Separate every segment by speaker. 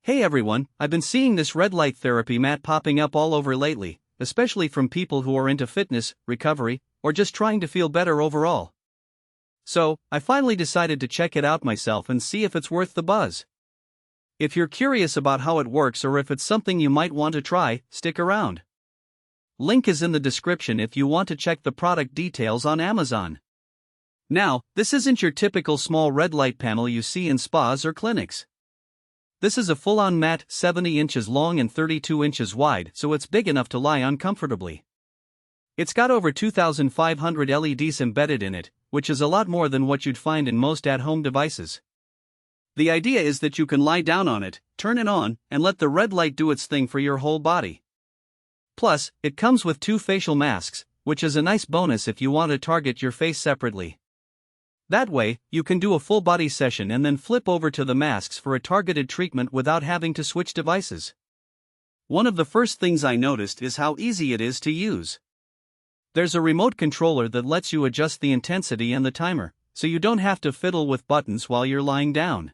Speaker 1: Hey everyone, I've been seeing this red light therapy mat popping up all over lately, especially from people who are into fitness, recovery, or just trying to feel better overall. So, I finally decided to check it out myself and see if it's worth the buzz. If you're curious about how it works or if it's something you might want to try, stick around. Link is in the description if you want to check the product details on Amazon. Now, this isn't your typical small red light panel you see in spas or clinics. This is a full-on mat, 70 inches long and 32 inches wide, so it's big enough to lie on comfortably. It's got over 2,500 LEDs embedded in it, which is a lot more than what you'd find in most at-home devices. The idea is that you can lie down on it, turn it on, and let the red light do its thing for your whole body. Plus, it comes with 2 facial masks, which is a nice bonus if you want to target your face separately. That way, you can do a full body session and then flip over to the masks for a targeted treatment without having to switch devices. One of the first things I noticed is how easy it is to use. There's a remote controller that lets you adjust the intensity and the timer, so you don't have to fiddle with buttons while you're lying down.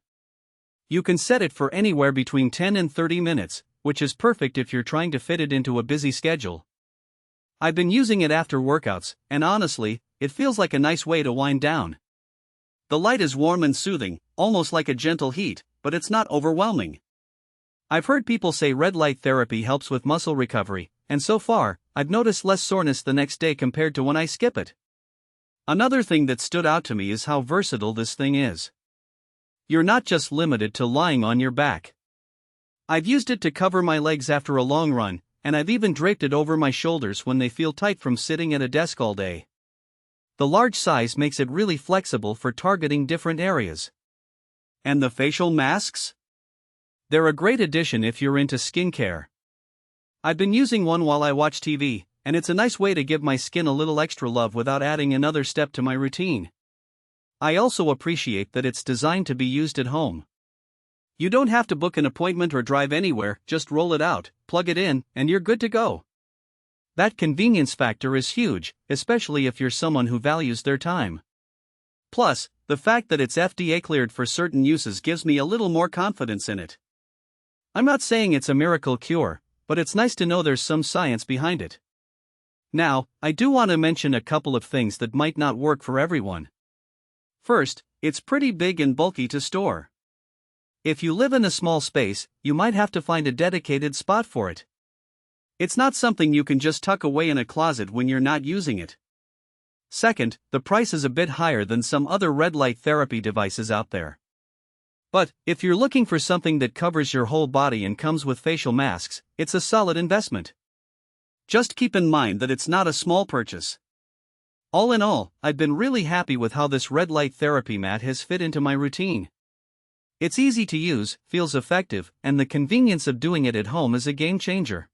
Speaker 1: You can set it for anywhere between 10 and 30 minutes, which is perfect if you're trying to fit it into a busy schedule. I've been using it after workouts, and honestly, it feels like a nice way to wind down. The light is warm and soothing, almost like a gentle heat, but it's not overwhelming. I've heard people say red light therapy helps with muscle recovery, and so far, I've noticed less soreness the next day compared to when I skip it. Another thing that stood out to me is how versatile this thing is. You're not just limited to lying on your back. I've used it to cover my legs after a long run, and I've even draped it over my shoulders when they feel tight from sitting at a desk all day. The large size makes it really flexible for targeting different areas. And the facial masks? They're a great addition if you're into skincare. I've been using one while I watch TV, and it's a nice way to give my skin a little extra love without adding another step to my routine. I also appreciate that it's designed to be used at home. You don't have to book an appointment or drive anywhere, just roll it out, plug it in, and you're good to go. That convenience factor is huge, especially if you're someone who values their time. Plus, the fact that it's FDA cleared for certain uses gives me a little more confidence in it. I'm not saying it's a miracle cure, but it's nice to know there's some science behind it. Now, I do want to mention a couple of things that might not work for everyone. First, it's pretty big and bulky to store. If you live in a small space, you might have to find a dedicated spot for it. It's not something you can just tuck away in a closet when you're not using it. Second, the price is a bit higher than some other red light therapy devices out there. But, if you're looking for something that covers your whole body and comes with facial masks, it's a solid investment. Just keep in mind that it's not a small purchase. All in all, I've been really happy with how this red light therapy mat has fit into my routine. It's easy to use, feels effective, and the convenience of doing it at home is a game changer.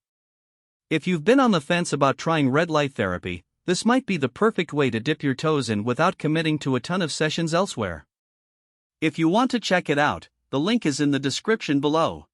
Speaker 1: If you've been on the fence about trying red light therapy, this might be the perfect way to dip your toes in without committing to a ton of sessions elsewhere. If you want to check it out, the link is in the description below.